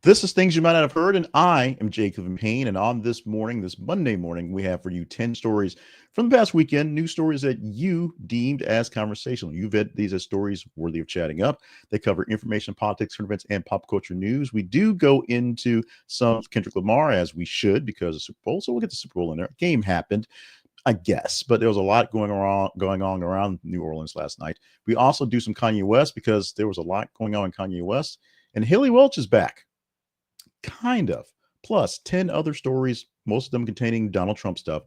This is Things You Might Not Have Heard, and I am Jacob Payne. And on this morning, this Monday morning, we have for you 10 stories from the past weekend, news stories that you deemed as conversational. You vet these as stories worthy of chatting up. They cover information, politics, current events, and pop culture news. We do go into some Kendrick Lamar, as we should, because of Super Bowl. So we'll get the Super Bowl in there. Game happened, I guess, but there was a lot going on around New Orleans last night. We also do some Kanye West because there was a lot going on in Kanye West. And Hailey Welch is back. Kind of. Plus 10 other stories, most of them containing Donald Trump stuff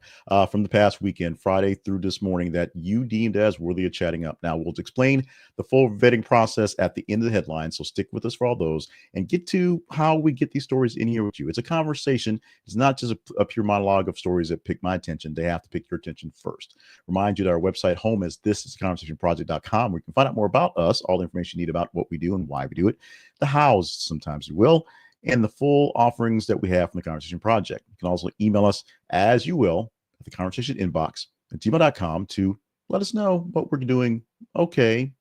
from the past weekend, Friday through this morning, that you deemed as worthy of chatting up. Now, we'll explain the full vetting process at the end of the headline, so stick with us for all those and get to how we get these stories in here with you. It's a conversation. It's not just a pure monologue of stories that pick my attention. They have to pick your attention first. Remind you that our website home is thisisconversationproject.com, where you can find out more about us, all the information you need about what we do and why we do it, the hows, sometimes you will, and the full offerings that we have from the Conversation Project. You can also email us as you will at the conversation inbox at gmail.com to let us know what we're doing okay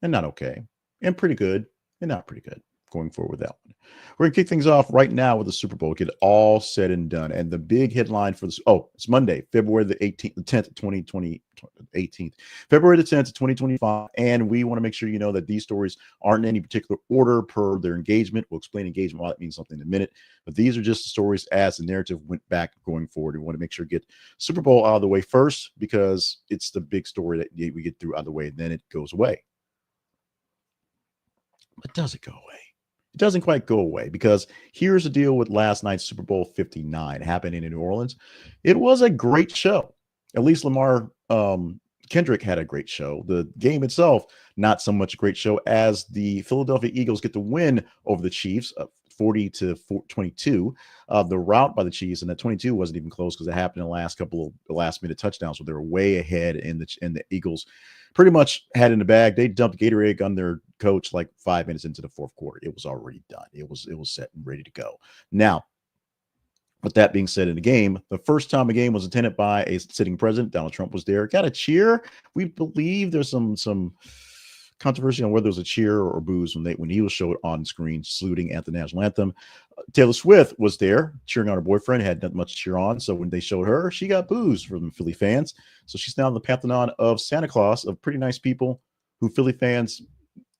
and not okay, and pretty good and not pretty good going forward with that one. We're going to kick things off right now with the Super Bowl, get it all said and done. And the big headline for this, it's Monday, February the 18th, the 10th, 2020, 18th, February the 10th, 2025. And we want to make sure you know that these stories aren't in any particular order per their engagement. We'll explain engagement, why that means something in a minute. But these are just the stories as the narrative went back going forward. We want to make sure to get Super Bowl out of the way first because it's the big story that we get through out of the way, and then it goes away. But does it go away? It doesn't quite go away because here's the deal with last night's Super Bowl 59 happening in New Orleans. It was a great show. At least Kendrick had a great show. The game itself, not so much a great show as the Philadelphia Eagles get the win over the Chiefs, 40-22. The rout by the Chiefs, and that 22 wasn't even close because it happened in the last couple of last-minute touchdowns, so they were way ahead, and the Eagles pretty much had in the bag. They dumped Gatorade on their coach like 5 minutes into the fourth quarter. It was already done. It was set and ready to go. Now, with that being said, in the game, the first time a game was attended by a sitting president, Donald Trump was there. Got a cheer. We believe there's some controversy on whether it was a cheer or boos when he was showed on screen saluting at the national anthem. Taylor Swift was there cheering on her boyfriend, had not much to cheer on. So when they showed her, she got boos from Philly fans. So she's now in the pantheon of Santa Claus, of pretty nice people who Philly fans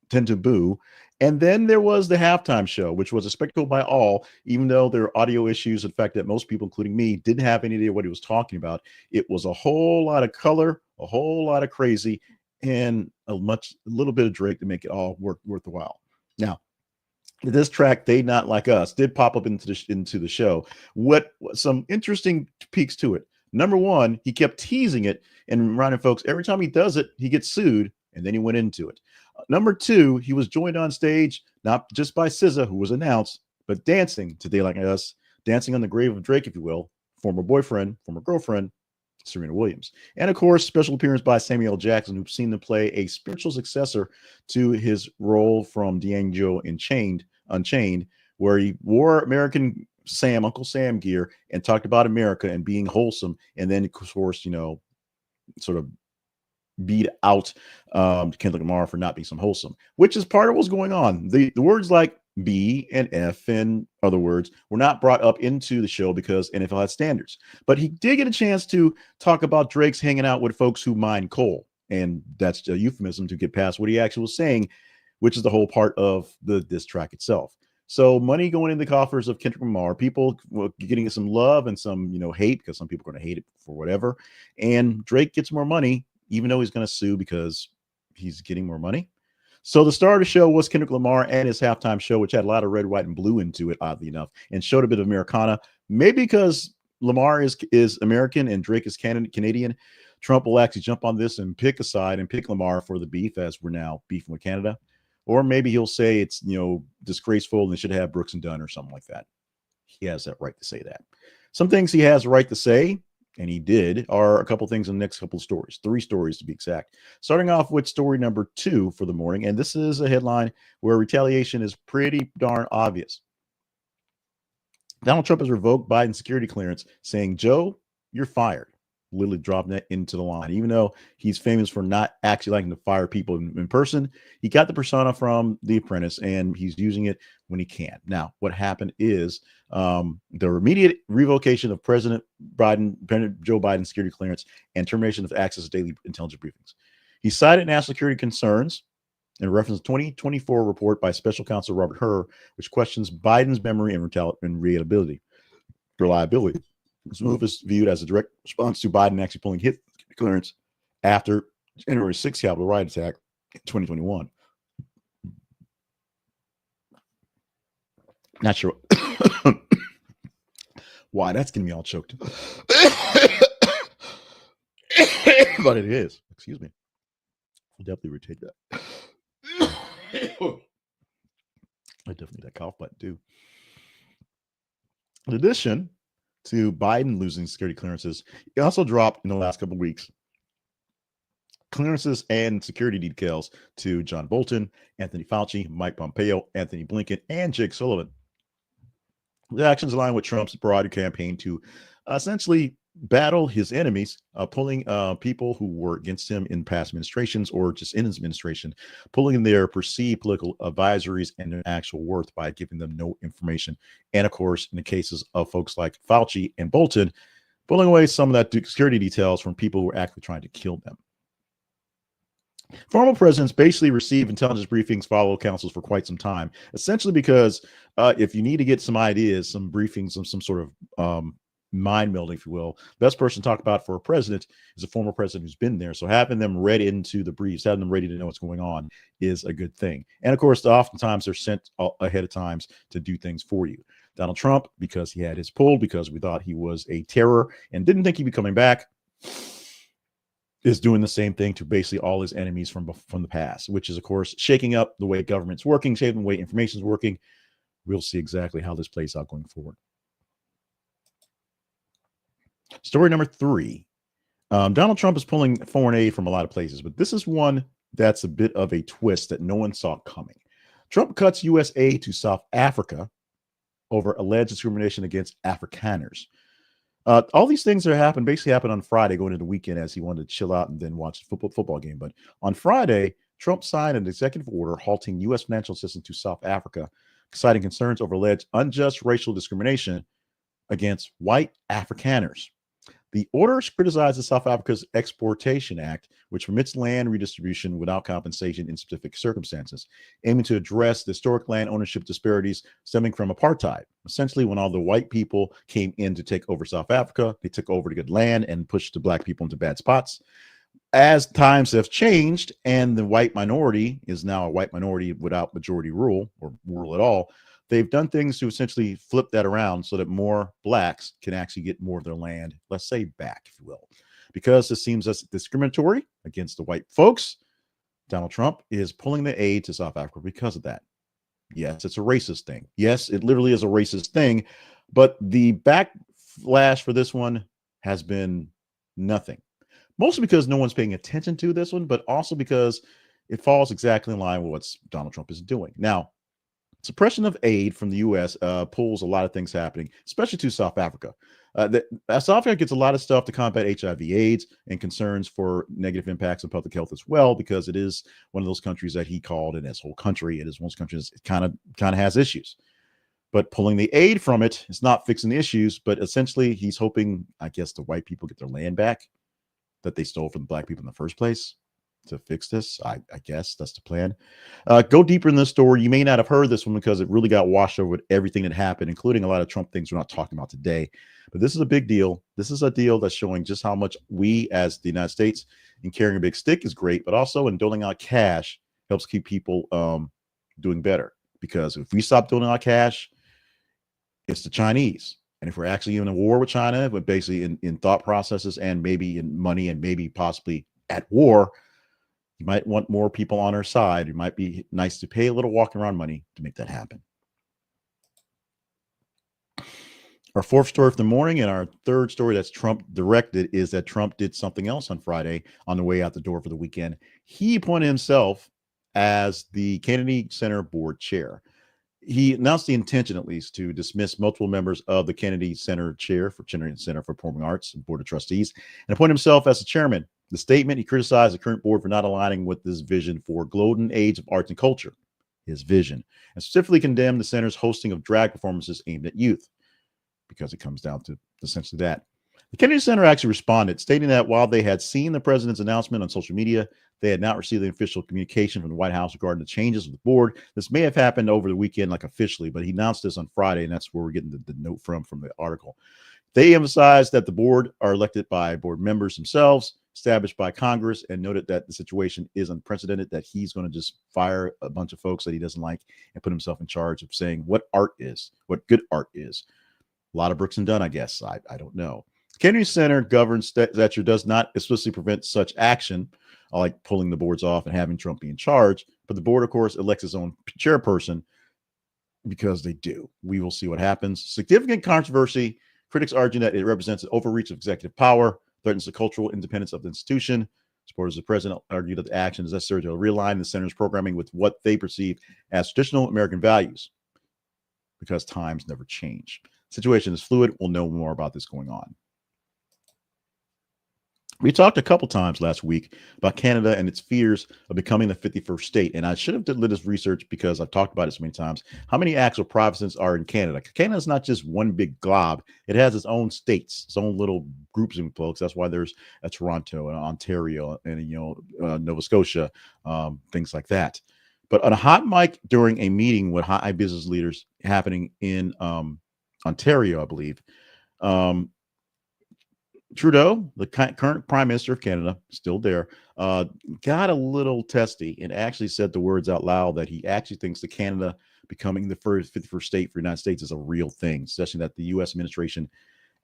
tend to boo. And then there was the halftime show, which was a spectacle by all, even though there are audio issues. The fact that most people, including me, didn't have any idea what he was talking about. It was a whole lot of color, a whole lot of crazy, and a little bit of Drake to make it all worth the while. Now, this track, They Not Like Us, did pop up into the show. What some interesting peaks to it. Number one, he kept teasing it and reminding folks every time he does it, he gets sued, and then he went into it. Number two, he was joined on stage not just by SZA, who was announced, but dancing to They Like Us, dancing on the grave of Drake, if you will, former boyfriend, former girlfriend, Serena Williams. And of course, special appearance by Samuel L. Jackson, who's seen to play a spiritual successor to his role from D'Angelo in Unchained, where he wore American Uncle Sam gear and talked about America and being wholesome. And then, of course, sort of beat out Kendrick Lamar for not being some wholesome, which is part of what's going on. The words like B and F and other words were not brought up into the show because NFL had standards. But he did get a chance to talk about Drake's hanging out with folks who mine coal. And that's a euphemism to get past what he actually was saying, which is the whole part of this track itself. So money going in the coffers of Kendrick Lamar, people getting some love and some, hate, because some people are going to hate it for whatever. And Drake gets more money, even though he's going to sue because he's getting more money. So the star of the show was Kendrick Lamar and his halftime show, which had a lot of red, white, and blue into it, oddly enough, and showed a bit of Americana. Maybe because Lamar is American and Drake is Canadian, Trump will actually jump on this and pick a side and pick Lamar for the beef, as we're now beefing with Canada. Or maybe he'll say it's, disgraceful and they should have Brooks and Dunn or something like that. He has that right to say that. Some things he has a right to say, and he did, are a couple things in the next couple of stories, 3 stories to be exact. Starting off with story number 2 for the morning, and this is a headline where retaliation is pretty darn obvious. Donald Trump has revoked Biden's security clearance, saying, "Joe, you're fired." literally dropping that into the line. Even though he's famous for not actually liking to fire people in person, he got the persona from The Apprentice, and he's using it when he can. Now, what happened is the immediate revocation of President Joe Biden's security clearance and termination of access to daily intelligence briefings. He cited national security concerns in reference to 2024 report by Special Counsel Robert Hur, which questions Biden's memory and reliability. This move is viewed as a direct response to Biden actually pulling his clearance after January 6th Capitol riot attack in 2021. Not sure why that's getting me all choked. But it is. Excuse me. I'll definitely retake that. I definitely need that cough button too. In addition to Biden losing security clearances, he also dropped in the last couple of weeks clearances and security details to John Bolton, Anthony Fauci, Mike Pompeo, Anthony Blinken, and Jake Sullivan. The actions align with Trump's broader campaign to essentially battle his enemies, pulling people who were against him in past administrations or just in his administration, pulling their perceived political advisories and their actual worth by giving them no information. And of course, in the cases of folks like Fauci and Bolton, pulling away some of that security details from people who were actually trying to kill them. Former presidents basically receive intelligence briefings, follow counsels for quite some time, essentially because if you need to get some ideas, some briefings, some sort of mind melding, if you will, best person to talk about for a president is a former president who's been there. So having them read into the briefs, having them ready to know what's going on is a good thing. And of course, oftentimes they're sent ahead of times to do things for you. Donald Trump, because he had his pull, because we thought he was a terror and didn't think he'd be coming back, is doing the same thing to basically all his enemies from the past, which is, of course, shaking up the way government's working, shaking the way information is working. We'll see exactly how this plays out going forward. Story number 3. Donald Trump is pulling foreign aid from a lot of places, but this is one that's a bit of a twist that no one saw coming. Trump cuts U.S. aid to South Africa over alleged discrimination against Afrikaners. All these things that basically happened on Friday going into the weekend as he wanted to chill out and then watch the football game. But on Friday, Trump signed an executive order halting U.S. financial assistance to South Africa, citing concerns over alleged unjust racial discrimination against white Afrikaners. The orders criticizes South Africa's Exportation Act, which permits land redistribution without compensation in specific circumstances, aiming to address the historic land ownership disparities stemming from apartheid. Essentially, when all the white people came in to take over South Africa, they took over to get land and pushed the black people into bad spots. As times have changed and the white minority is now a white minority without majority rule or rule at all, they've done things to essentially flip that around so that more blacks can actually get more of their land, let's say, back, if you will. Because it seems as discriminatory against the white folks, Donald Trump is pulling the aid to South Africa because of that. Yes, it's a racist thing. Yes, it literally is a racist thing. But the backlash for this one has been nothing. Mostly because no one's paying attention to this one, but also because it falls exactly in line with what Donald Trump is doing. Now, suppression of aid from the U.S. Pulls a lot of things happening, especially to South Africa. South Africa gets a lot of stuff to combat HIV/AIDS and concerns for negative impacts on public health as well, because it is one of those countries that he called, and this whole country, it is one of those countries that kind of has issues. But pulling the aid from it is not fixing the issues, but essentially he's hoping, I guess, the white people get their land back that they stole from the black people in the first place. To fix this, I guess that's the plan. Go deeper in this story. You may not have heard this one because it really got washed over with everything that happened, including a lot of Trump things we're not talking about today. But this is a big deal. This is a deal that's showing just how much we as the United States in carrying a big stick is great, but also in doling out cash helps keep people doing better. Because if we stop doling out cash, it's the Chinese. And if we're actually in a war with China, but basically in thought processes and maybe in money and maybe possibly at war, you might want more people on our side. It might be nice to pay a little walking around money to make that happen. Our fourth story for the morning and our third story that's Trump directed is that Trump did something else on Friday on the way out the door for the weekend. He appointed himself as the Kennedy Center board chair. he announced the intention, at least, to dismiss multiple members of the Kennedy Center Chair for Kennedy Center for Performing Arts Board of Trustees and appoint himself as the chairman. The statement, he criticized the current board for not aligning with this vision for golden age of arts and culture, his vision, and specifically condemned the center's hosting of drag performances aimed at youth, because it comes down to essentially that. The Kennedy Center actually responded, stating that while they had seen the president's announcement on social media, they had not received the official communication from the White House regarding the changes of the board. This may have happened over the weekend, like officially, but he announced this on Friday, and that's where we're getting the note from the article. They emphasized that the board are elected by board members themselves, established by Congress, and noted that the situation is unprecedented, that he's going to just fire a bunch of folks that he doesn't like and put himself in charge of saying what art is, what good art is. A lot of Brooks and Dunn, I guess. I don't know. Kennedy Center governs statute does not explicitly prevent such action, like pulling the boards off and having Trump be in charge. But the board, of course, elects its own chairperson because they do. We will see what happens. Significant controversy. Critics argue that it represents an overreach of executive power, threatens the cultural independence of the institution. Supporters of the president argue that the action is necessary to realign the center's programming with what they perceive as traditional American values, because times never change. The situation is fluid. We'll know more about this going on. We talked a couple times last week about Canada and its fears of becoming the 51st state. And I should have did this research because I've talked about it so many times. How many actual provinces are in Canada? Canada is not just one big glob. It has its own states, its own little groups and folks. That's why there's a Toronto and Ontario and, Nova Scotia, things like that. But on a hot mic during a meeting with high business leaders happening in Ontario, I believe, Trudeau, the current prime minister of Canada, still there, got a little testy and actually said the words out loud that he actually thinks that Canada becoming the 51st state for the United States is a real thing, especially that the U.S. administration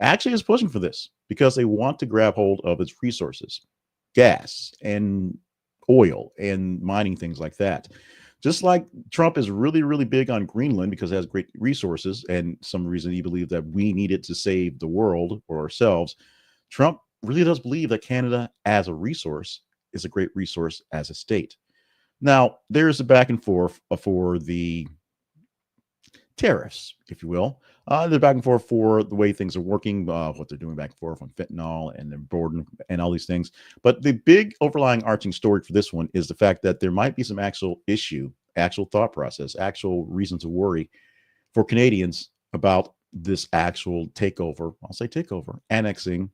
actually is pushing for this because they want to grab hold of its resources, gas and oil and mining, things like that. Just like Trump is really, really big on Greenland because it has great resources and some reason he believed that we needed to save the world or ourselves. Trump really does believe that Canada as a resource is a great resource as a state. Now, there's a back and forth for the tariffs, if you will. They're back and forth for the way things are working, what they're doing back and forth on fentanyl and the board and all these things. But the big overlying arching story for this one is the fact that there might be some actual issue, actual thought process, actual reason to worry for Canadians about this actual takeover. I'll say takeover, annexing,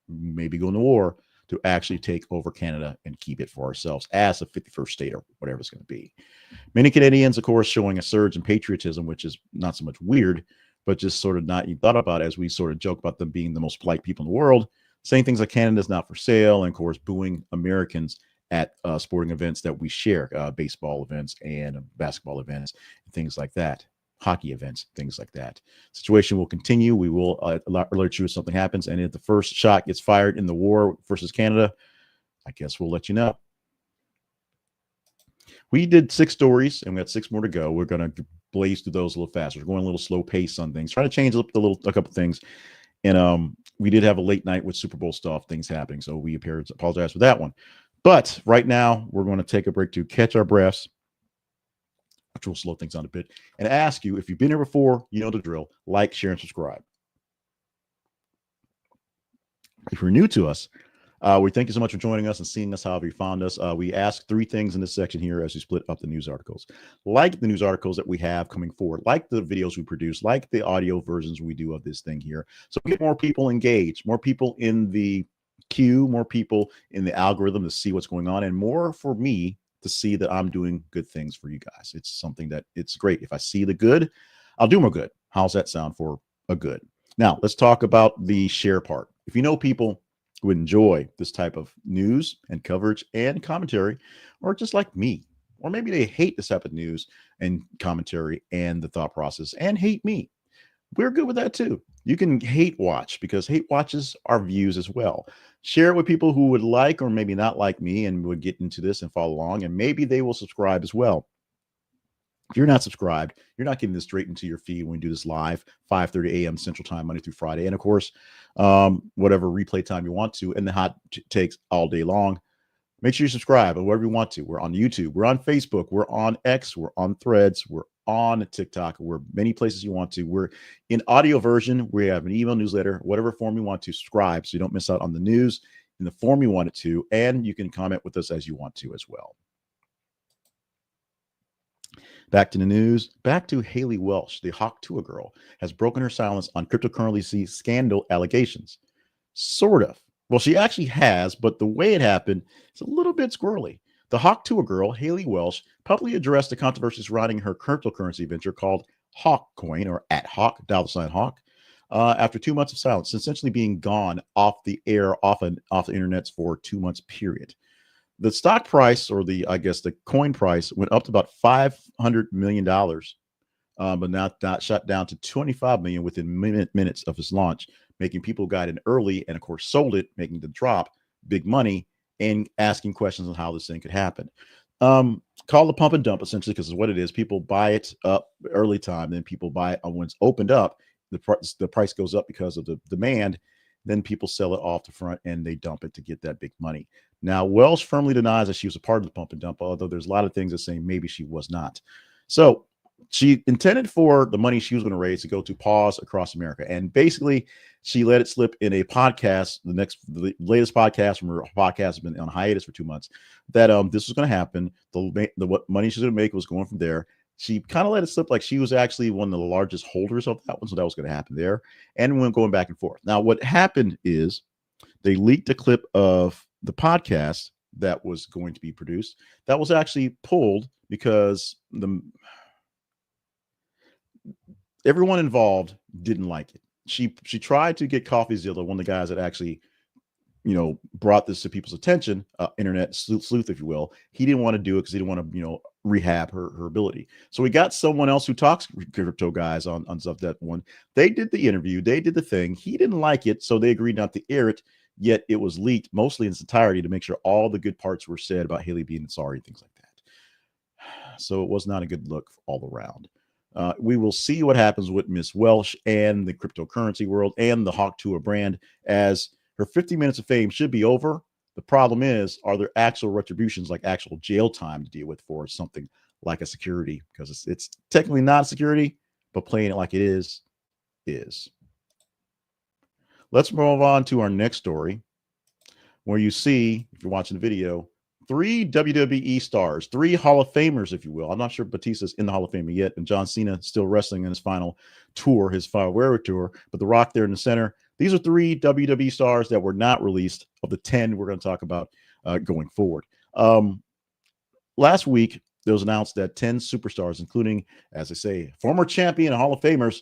maybe going to war to actually take over Canada and keep it for ourselves as a 51st state or whatever it's going to be. Many Canadians, of course, showing a surge in patriotism, which is not so much weird, but just sort of not you thought about as we sort of joke about them being the most polite people in the world, saying things like Canada's not for sale, and of course, booing Americans at sporting events that we share, baseball events and basketball events, and things like that. Hockey events, things like that. Situation will continue. We will alert you if something happens. And if the first shot gets fired in the war versus Canada, I guess we'll let you know. We did 6 stories and we got 6 more to go. We're going to blaze through those a little faster. We're going a little slow pace on things, trying to change up a couple things. And we did have a late night with Super Bowl stuff, things happening. So we apologize for that one. But right now, we're going to take a break to catch our breaths, which will slow things down a bit, and ask you, if you've been here before, you know the drill. Like, share, and subscribe. If you're new to us, we thank you so much for joining us and seeing us however you found us. We ask 3 things in this section here as we split up the news articles. Like the news articles that we have coming forward, like the videos we produce, like the audio versions we do of this thing here. So we get more people engaged, more people in the queue, more people in the algorithm to see what's going on, and more for me to see that I'm doing good things for you guys. It's something that it's great. If I see the good, I'll do more good. How's that sound for a good? Now, let's talk about the share part. If you know people who enjoy this type of news and coverage and commentary, or just like me, or maybe they hate this type of news and commentary and the thought process and hate me, we're good with that too. You can hate watch because hate watches our views as well. Share it with people who would like or maybe not like me and would get into this and follow along, and maybe they will subscribe as well. If you're not subscribed, you're not getting this straight into your feed when we do this live, 5:30 a.m. Central Time, Monday through Friday. And of course, whatever replay time you want to, and the hot takes all day long. Make sure you subscribe or wherever you want to. We're on YouTube. We're on Facebook. We're on X. We're on Threads. We're on TikTok. We're many places you want to. We're in audio version. We have an email newsletter, whatever form you want to subscribe so you don't miss out on the news in the form you want it to. And you can comment with us as you want to as well. Back to the news. Back to Hailey Welch, the Tuah girl, has broken her silence on cryptocurrency scandal allegations. Sort of. Well, she actually has, but the way it happened is a little bit squirrely. The Tuah girl, Hailey Welch, publicly addressed the controversy surrounding her cryptocurrency venture called Hawkcoin, or at Hawk, $Hawk, after 2 months of silence, essentially being gone off the air, off the internet for 2 months period. The stock price, or the coin price, went up to about $500 million, but now shot down to $25 million within minutes of its launch, making people got in early and, of course, sold it, making the drop big money and asking questions on how this thing could happen. Call the pump and dump, essentially, because it's what it is. People buy it up early time, then people buy it when it's opened up. The price goes up because of the demand. Then people sell it off the front and they dump it to get that big money. Now, Welch firmly denies that she was a part of the pump and dump, although there's a lot of things that say maybe she was not. So she intended for the money she was going to raise to go to Pause Across America. And basically, she let it slip in a podcast, the latest podcast from her podcast has been on hiatus for 2 months, that this was going to happen. What money she's going to make was going from there. She kind of let it slip like she was actually one of the largest holders of that one. So that was going to happen there. And went going back and forth. Now, what happened is they leaked a clip of the podcast that was going to be produced. That was actually pulled because everyone involved didn't like it. She tried to get CoffeeZilla, one of the guys that actually, brought this to people's attention, internet sleuth, if you will. He didn't want to do it because he didn't want to, rehab her ability. So we got someone else who talks crypto guys on stuff that one. They did the interview. They did the thing. He didn't like it, so they agreed not to air it. Yet it was leaked mostly in its entirety to make sure all the good parts were said about Hailey being sorry and things like that. So it was not a good look all around. We will see what happens with Miss Welch and the cryptocurrency world and the Tuah brand, as her 50 minutes of fame should be over. The problem is, are there actual retributions, like actual jail time to deal with for something like a security? Because it's technically not security, but playing it like it is. Let's move on to our next story, where you see, if you're watching the video, 3 WWE stars, 3 Hall of Famers, if you will. I'm not sure Batista's in the Hall of Fame yet, and John Cena still wrestling in his final tour, his farewell tour, but The Rock there in the center. These are 3 WWE stars that were not released of the 10 we're going to talk about going forward. Last week, it was announced that 10 superstars, including, as I say, former champion and Hall of Famers,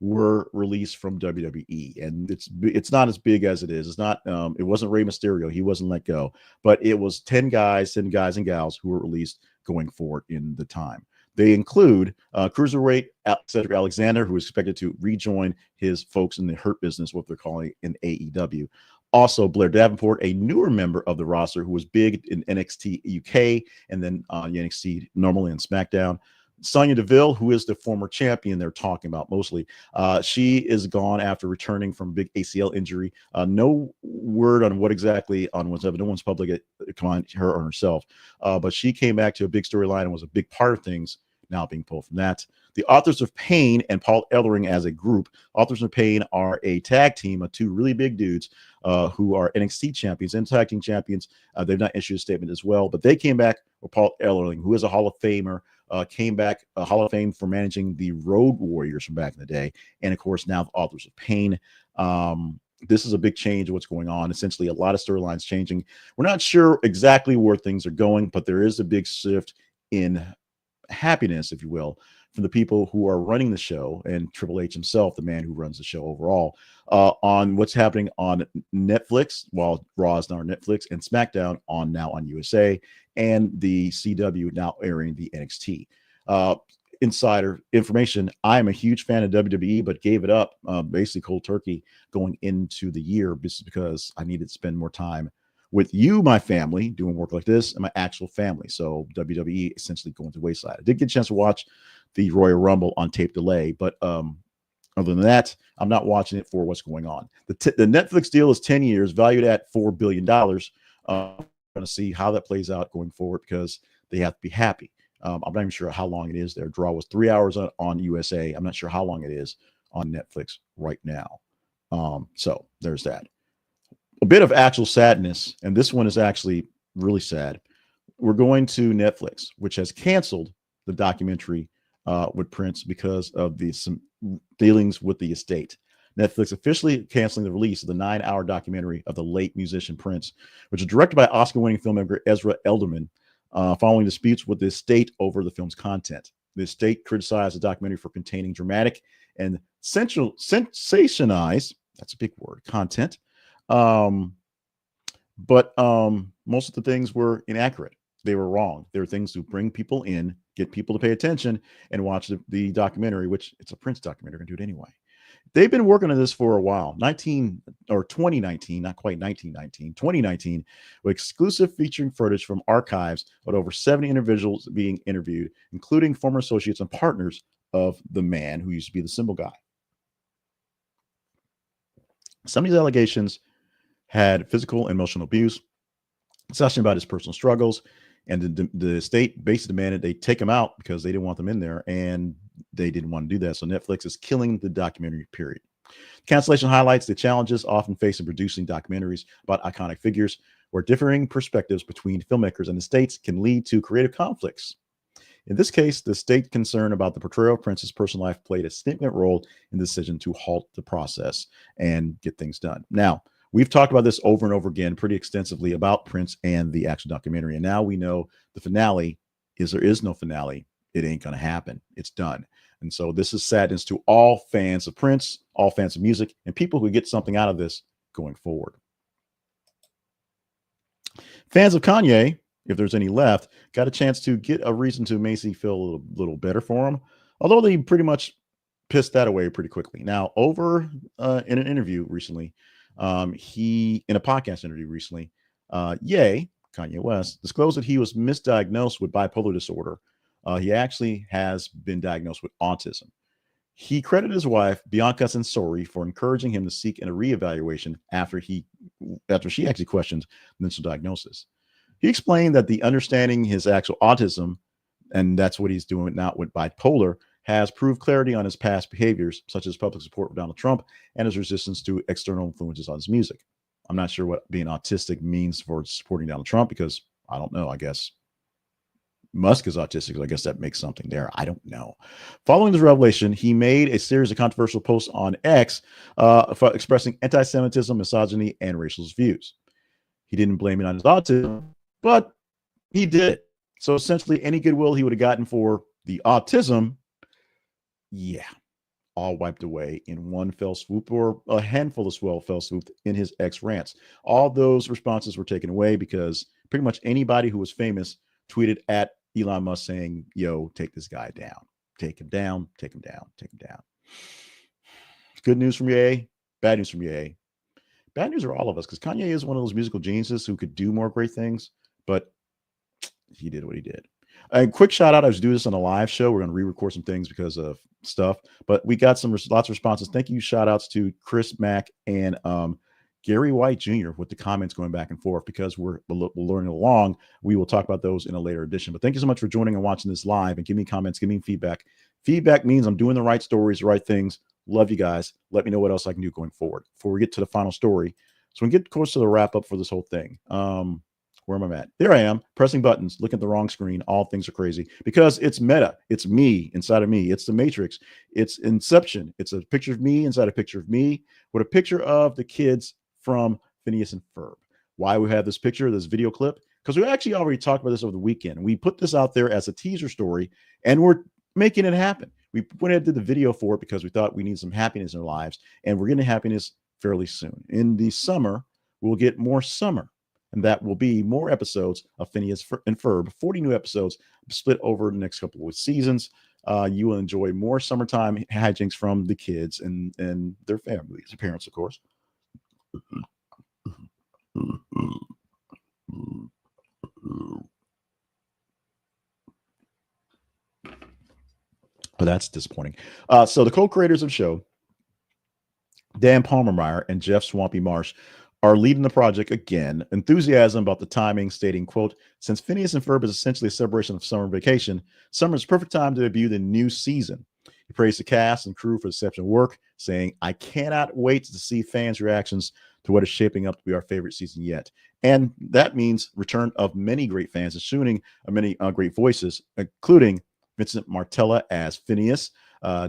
were released from WWE, and it's not as big as it is. It's not. It wasn't Rey Mysterio. He wasn't let go, but it was 10 guys and gals who were released going forward in the time. They include cruiserweight Cedric Alexander, who is expected to rejoin his folks in the Hurt Business, what they're calling in AEW. Also, Blair Davenport, a newer member of the roster who was big in NXT UK and then NXT normally in SmackDown. Sonya Deville, who is the former champion they're talking about mostly. She is gone after returning from big ACL injury. No word on what exactly on whatsoever. No one's public on her or herself. But she came back to a big storyline and was a big part of things now being pulled from that. The Authors of Pain and Paul Ellering as a group. Authors of Pain are a tag team of 2 really big dudes who are NXT champions and tag team champions. They've not issued a statement as well, but they came back with Paul Ellering, who is a Hall of Famer. Came back a Hall of Fame for managing the Road Warriors from back in the day. And of course, now the Authors of Pain. This is a big change of what's going on. Essentially, a lot of storylines changing. We're not sure exactly where things are going, but there is a big shift in happiness, if you will, from the people who are running the show and Triple H himself, the man who runs the show overall, on what's happening on Netflix, while Raw is now on Netflix, and SmackDown now on USA, and the CW now airing the NXT. Insider information, I am a huge fan of WWE, but gave it up basically cold turkey going into the year because I needed to spend more time with you, my family, doing work like this, and my actual family. So WWE essentially going to the wayside. I did get a chance to watch the Royal Rumble on tape delay, but other than that, I'm not watching it for what's going on. The Netflix deal is 10 years, valued at $4 billion. I'm going to see how that plays out going forward because they have to be happy. I'm not even sure how long it is there. Draw was 3 hours on USA. I'm not sure how long it is on Netflix right now. So there's that. A bit of actual sadness, and this one is actually really sad. We're going to Netflix, which has canceled the documentary with Prince because of some dealings with the estate. Netflix officially canceling the release of the 9-hour documentary of the late musician Prince, which is directed by Oscar-winning filmmaker Ezra Elderman, following disputes with the estate over the film's content. The estate criticized the documentary for containing dramatic and sensationalized, that's a big word, content. But most of the things were inaccurate. They were wrong. They were things to bring people in, get people to pay attention, and watch the documentary, which it's a Prince documentary. We're going to do it anyway. They've been working on this for a while. 2019, not quite 1919, 2019, with exclusive featuring footage from archives with over 70 individuals being interviewed, including former associates and partners of the man who used to be the symbol guy. Some of these allegations had physical and emotional abuse, discussion about his personal struggles, and the state basically demanded they take him out because they didn't want them in there, and they didn't want to do that. So Netflix is killing the documentary, period. Cancellation highlights the challenges often faced in producing documentaries about iconic figures, where differing perspectives between filmmakers and the states can lead to creative conflicts. In this case, the state concern about the portrayal of Prince's personal life played a significant role in the decision to halt the process and get things done. Now, we've talked about this over and over again pretty extensively about Prince and the actual documentary. And now we know the finale is there is no finale. It ain't going to happen. It's done. And so this is sadness to all fans of Prince, all fans of music, and people who get something out of this going forward. Fans of Kanye, if there's any left, got a chance to get a reason to maybe feel a little better for him, although they pretty much pissed that away pretty quickly. Now, over in an interview recently, in a podcast interview recently, Kanye West disclosed that he was misdiagnosed with bipolar disorder. He actually has been diagnosed with autism. He credited his wife, Bianca Censori, for encouraging him to seek a reevaluation after she actually questioned the initial diagnosis. He explained that the understanding his actual autism, and that's what he's doing now with bipolar, has proved clarity on his past behaviors, such as public support for Donald Trump and his resistance to external influences on his music. I'm not sure what being autistic means for supporting Donald Trump, because I don't know. I guess Musk is autistic, so I guess that makes something there. I don't know. Following this revelation, he made a series of controversial posts on X for expressing anti-Semitism, misogyny, and racist views. He didn't blame it on his autism, but he did. So essentially, any goodwill he would have gotten for the autism, yeah, all wiped away in one fell swoop, or a handful of fell swoop in his X rants. All those responses were taken away because pretty much anybody who was famous tweeted at Elon Musk saying, yo, take this guy down. Take him down, take him down, take him down. Good news from Ye, bad news from Ye. Bad news for all of us, because Kanye is one of those musical geniuses who could do more great things, but he did what he did. A quick shout out. I was doing this on a live show. We're going to re-record some things because of stuff, but we got lots of responses. Thank you. Shout outs to Chris Mack and Gary White Jr. with the comments going back and forth, because we're learning along. We will talk about those in a later edition, but thank you so much for joining and watching this live, and give me comments, give me feedback. Feedback means I'm doing the right stories, the right things. Love you guys. Let me know what else I can do going forward before we get to the final story. So we get close to the wrap up for this whole thing. Where am I at? There I am, pressing buttons, looking at the wrong screen. All things are crazy because it's meta. It's me inside of me. It's the Matrix. It's Inception. It's a picture of me inside a picture of me with a picture of the kids from Phineas and Ferb. Why we have this picture, this video clip? Because we actually already talked about this over the weekend. We put this out there as a teaser story, and we're making it happen. We went ahead and did the video for it because we thought we need some happiness in our lives, and we're getting happiness fairly soon. In the summer, we'll get more summer. And that will be more episodes of Phineas and Ferb, 40 new episodes split over the next couple of seasons. You will enjoy more summertime hijinks from the kids and their families, their parents, of course. But that's disappointing. So the co-creators of the show, Dan Palmermeyer and Jeff Swampy Marsh, are leading the project again. Enthusiasm about the timing, stating, quote, since Phineas and Ferb is essentially a celebration of summer vacation, summer is the perfect time to debut the new season. He praised the cast and crew for exceptional work, saying, I cannot wait to see fans' reactions to what is shaping up to be our favorite season yet. And that means return of many great fans, including many great voices, including Vincent Martella as Phineas,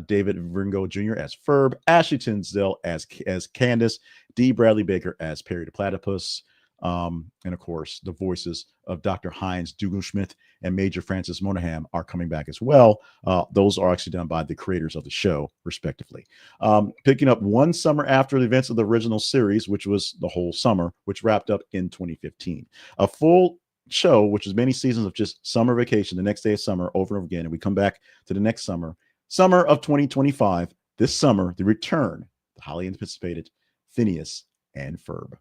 David Ringo Jr. as Ferb, Ashley Tisdale as Candace, D. Bradley Baker as Perry the Platypus, and of course, the voices of Dr. Heinz Dugelschmidt and Major Francis Monaghan are coming back as well. Those are actually done by the creators of the show, respectively. Picking up one summer after the events of the original series, which was the whole summer, which wrapped up in 2015. A full show, which is many seasons of just summer vacation, the next day of summer, over and over again, and we come back to the next summer of 2025. This summer, the return, the highly anticipated Phineas and Ferb.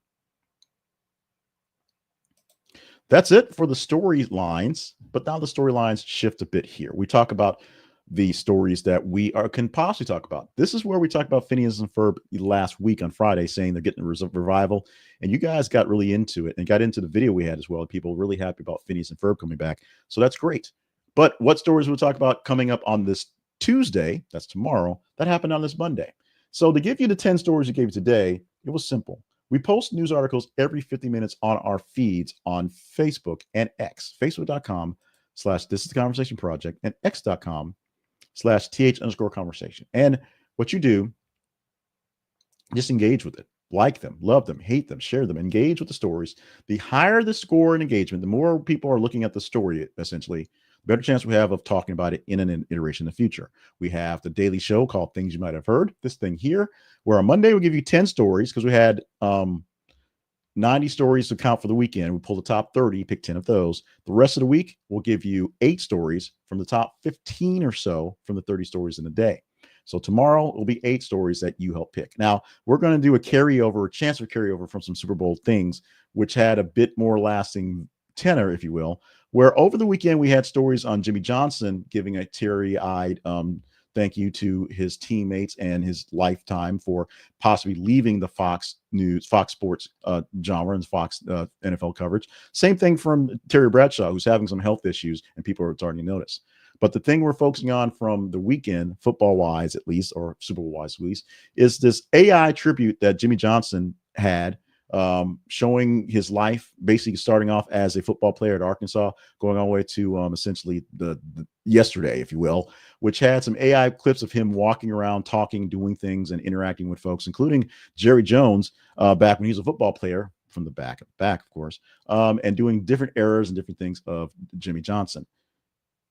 That's it for the storylines, but now the storylines shift a bit here. We talk about the stories that we can possibly talk about. This is where we talked about Phineas and Ferb last week on Friday, saying they're getting a revival, and you guys got really into it and got into the video we had as well. People really happy about Phineas and Ferb coming back, so that's great. But what stories we'll talk about coming up on this Tuesday, that's tomorrow, that happened on this Monday. So to give you the 10 stories we gave you today, it was simple. We post news articles every 50 minutes on our feeds on Facebook and X, facebook.com/This Is the Conversation Project and x.com/th_conversation. And what you do, just engage with it. Like them, love them, hate them, share them, engage with the stories. The higher the score and engagement, the more people are looking at the story, essentially, the better chance we have of talking about it in an iteration in the future. We have the daily show called Things You Might Have Heard, this thing here, where on Monday we'll give you 10 stories because we had 90 stories to count for the weekend. We pull the top 30, pick 10 of those. The rest of the week, we'll give you 8 stories from the top 15 or so from the 30 stories in a day. So tomorrow will be 8 stories that you help pick. Now, we're going to do a chance for carryover from some Super Bowl things, which had a bit more lasting tenor, if you will, where over the weekend we had stories on Jimmy Johnson giving a teary-eyed thank you to his teammates and his lifetime for possibly leaving the Fox Sports genre and Fox NFL coverage. Same thing from Terry Bradshaw, who's having some health issues, and people are starting to notice. But the thing we're focusing on from the weekend, football-wise at least, or Super Bowl-wise at least, is this AI tribute that Jimmy Johnson had, showing his life, basically starting off as a football player at Arkansas, going all the way to essentially the yesterday, if you will, which had some AI clips of him walking around, talking, doing things, and interacting with folks, including Jerry Jones, back when he was a football player, from the back, of course, and doing different eras and different things of Jimmy Johnson.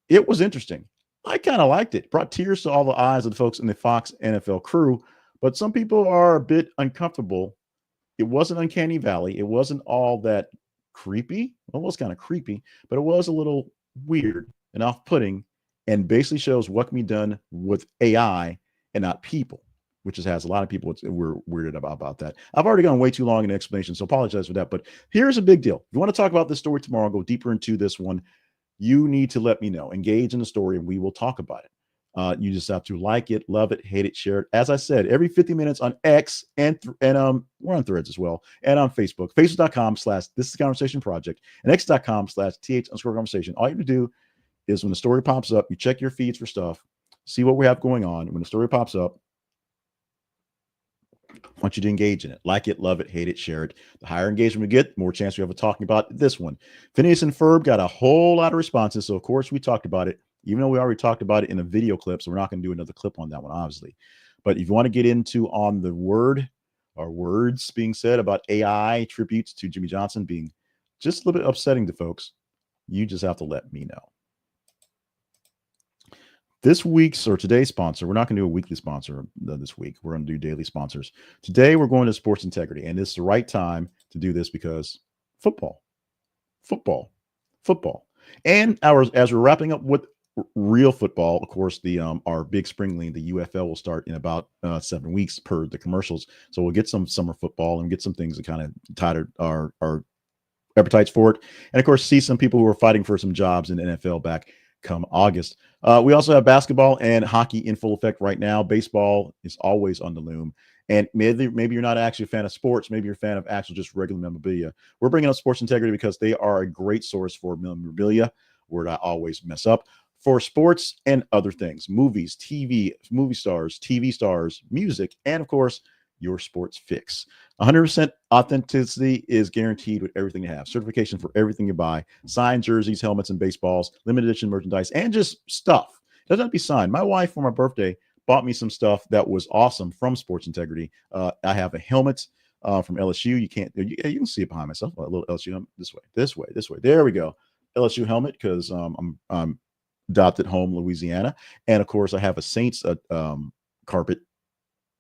It was interesting. I kind of liked it. Brought tears to all the eyes of the folks in the Fox NFL crew, but some people are a bit uncomfortable. It wasn't Uncanny Valley. It wasn't all that creepy. Well, it was kind of creepy, but it was a little weird and off-putting, and basically shows what can be done with AI and not people, which has a lot of people were weirded about that. I've already gone way too long in the explanation, so apologize for that. But here's a big deal. If you want to talk about this story tomorrow, go deeper into this one, you need to let me know. Engage in the story, and we will talk about it. You just have to like it, love it, hate it, share it. As I said, every 50 minutes on X and we're on Threads as well, and on Facebook, facebook.com/This Is the Conversation Project and x.com/th_conversation. All you have to do is when the story pops up, you check your feeds for stuff, see what we have going on. When the story pops up, I want you to engage in it. Like it, love it, hate it, share it. The higher engagement we get, the more chance we have of talking about this one. Phineas and Ferb got a whole lot of responses, so of course we talked about it, even though we already talked about it in a video clip, so we're not going to do another clip on that one, obviously. But if you want to get into on the words being said about AI tributes to Jimmy Johnson being just a little bit upsetting to folks, you just have to let me know. This week's or today's sponsor, we're not going to do a weekly sponsor this week. We're going to do daily sponsors. Today, we're going to Sports Integrity, and it's the right time to do this because football. And as we're wrapping up with real football, of course, our big spring league, the UFL, will start in about 7 weeks per the commercials. So we'll get some summer football and get some things that kind of tide our appetites for it. And of course, see some people who are fighting for some jobs in the NFL back come August. We also have basketball and hockey in full effect right now. Baseball is always on the loom. And maybe you're not actually a fan of sports. Maybe you're a fan of actual just regular memorabilia. We're bringing up Sports Integrity because they are a great source for memorabilia, word I always mess up, for sports and other things, movies, movie stars, TV stars, music, and of course, your sports fix. 100% authenticity is guaranteed with everything you have. Certification for everything you buy, signed jerseys, helmets, and baseballs, limited edition merchandise, and just stuff. It doesn't have to be signed. My wife, for my birthday, bought me some stuff that was awesome from Sports Integrity. I have a helmet from LSU. You can see it behind myself. A little LSU this way. There we go. LSU helmet because I'm adopted home, Louisiana, and of course I have a Saints carpet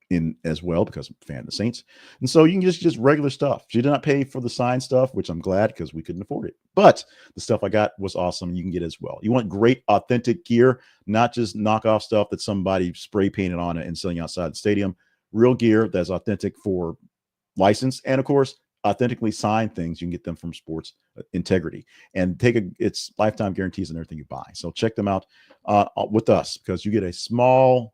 in as well because I'm a fan of the Saints. And so you can just regular stuff. She did not pay for the signed stuff, which I'm glad because we couldn't afford it. But the stuff I got was awesome. You can get as well. You want great authentic gear, not just knockoff stuff that somebody spray painted on it and selling outside the stadium. Real gear that's authentic for license, and of course authentically signed things. You can get them from Sports Integrity and it's lifetime guarantees on everything you buy. So check them out with us because we get a small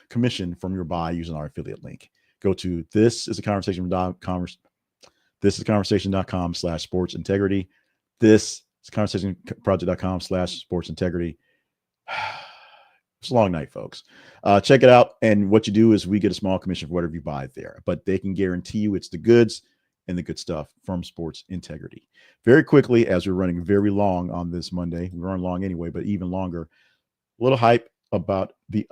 commission from your buy using our affiliate link. Go to thisisconversation.com/sports integrity. This is conversationproject.com/sports integrity. It's a long night, folks. Check it out. And what you do is we get a small commission for whatever you buy there, but they can guarantee you it's the goods and the good stuff from Sports Integrity. Very quickly, as we're running very long on this Monday, we run long anyway, but even longer, a little hype about the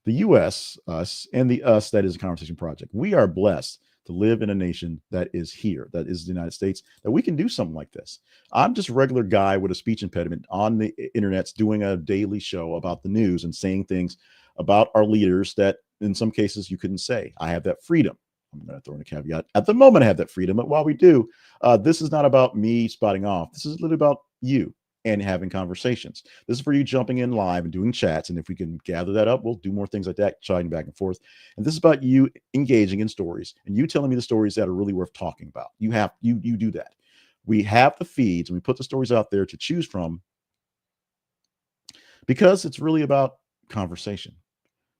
U.S., us, and the us that is a Conversation Project. We are blessed to live in a nation that is here, that is the United States, that we can do something like this. I'm just a regular guy with a speech impediment on the internet's doing a daily show about the news and saying things about our leaders that in some cases you couldn't say. I have that freedom. I'm going to throw in a caveat. At the moment, I have that freedom, but while we do, this is not about me spotting off. This is literally about you and having conversations. This is for you jumping in live and doing chats. And if we can gather that up, we'll do more things like that, chatting back and forth. And this is about you engaging in stories and you telling me the stories that are really worth talking about. You do that. We have the feeds and we put the stories out there to choose from because it's really about conversation.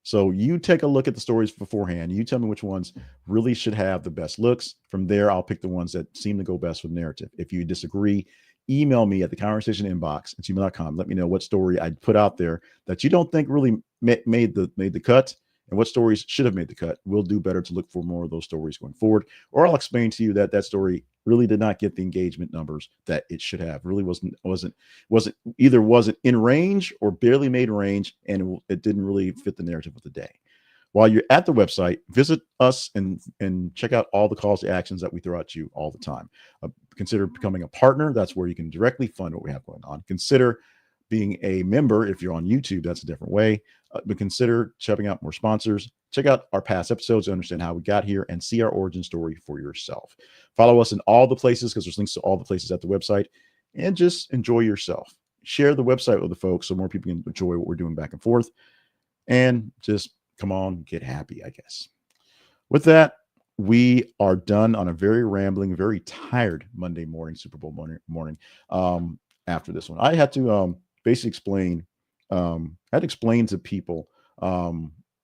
So you take a look at the stories beforehand. You tell me which ones really should have the best looks. From there, I'll pick the ones that seem to go best with narrative. If you disagree, email me at the conversation inbox at gmail.com. Let me know what story I put out there that you don't think really made the cut and what stories should have made the cut. We'll do better to look for more of those stories going forward. Or I'll explain to you that story really did not get the engagement numbers that it should have. Really wasn't in range or barely made range, and it didn't really fit the narrative of the day. While you're at the website, visit us and check out all the calls to actions that we throw at you all the time. Consider becoming a partner. That's where you can directly fund what we have going on. Consider being a member. If you're on YouTube, that's a different way. But consider checking out more sponsors. Check out our past episodes to understand how we got here and see our origin story for yourself. Follow us in all the places because there's links to all the places at the website. And just enjoy yourself. Share the website with the folks so more people can enjoy what we're doing back and forth. And just come on, get happy, I guess. With that, we are done on a very rambling, very tired Monday morning, Super Bowl morning. After this one, I had to basically explain. I had to explain to people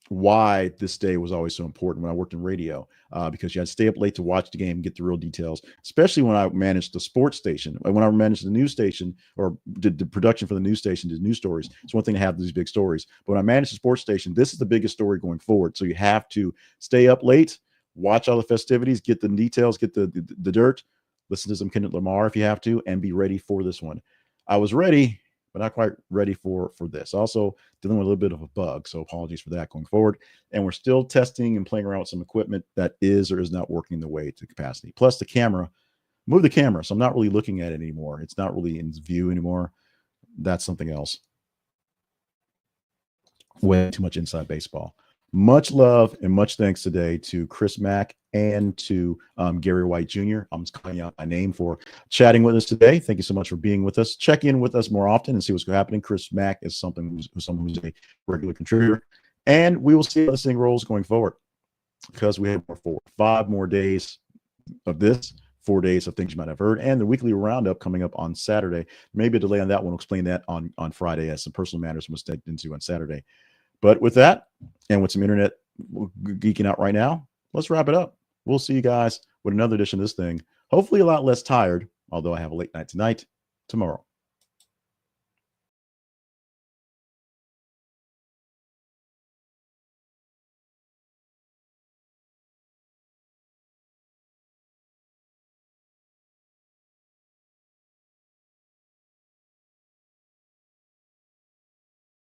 why this day was always so important when I worked in radio, because you had to stay up late to watch the game, get the real details, especially when I managed the sports station. When I managed the news station or did the production for the news station, did news stories. It's one thing to have these big stories, but when I managed the sports station, this is the biggest story going forward. So you have to stay up late, watch all the festivities, get the details, get the dirt, listen to some Kendrick Lamar if you have to, and be ready for this one. I was ready, but not quite ready for this. Also dealing with a little bit of a bug, so apologies for that going forward. And we're still testing and playing around with some equipment that is or is not working the way to capacity. Plus the camera, move the camera, so I'm not really looking at it anymore. It's not really in view anymore. That's something else. Way too much inside baseball. Much love and much thanks today to Chris Mack and to Gary White Jr. I'm just calling out my name for chatting with us today. Thank you so much for being with us. Check in with us more often and see what's happening. Chris Mack is someone who's a regular contributor, and we will see how this thing rolls going forward because we have 5 more days of this. 4 days of things you might have heard, and the weekly roundup coming up on Saturday. Maybe a delay on that one. We'll explain that on Friday as some personal matters was stepped into on Saturday. But with that, and with some internet geeking out right now, let's wrap it up. We'll see you guys with another edition of this thing. Hopefully a lot less tired, although I have a late night tonight, tomorrow.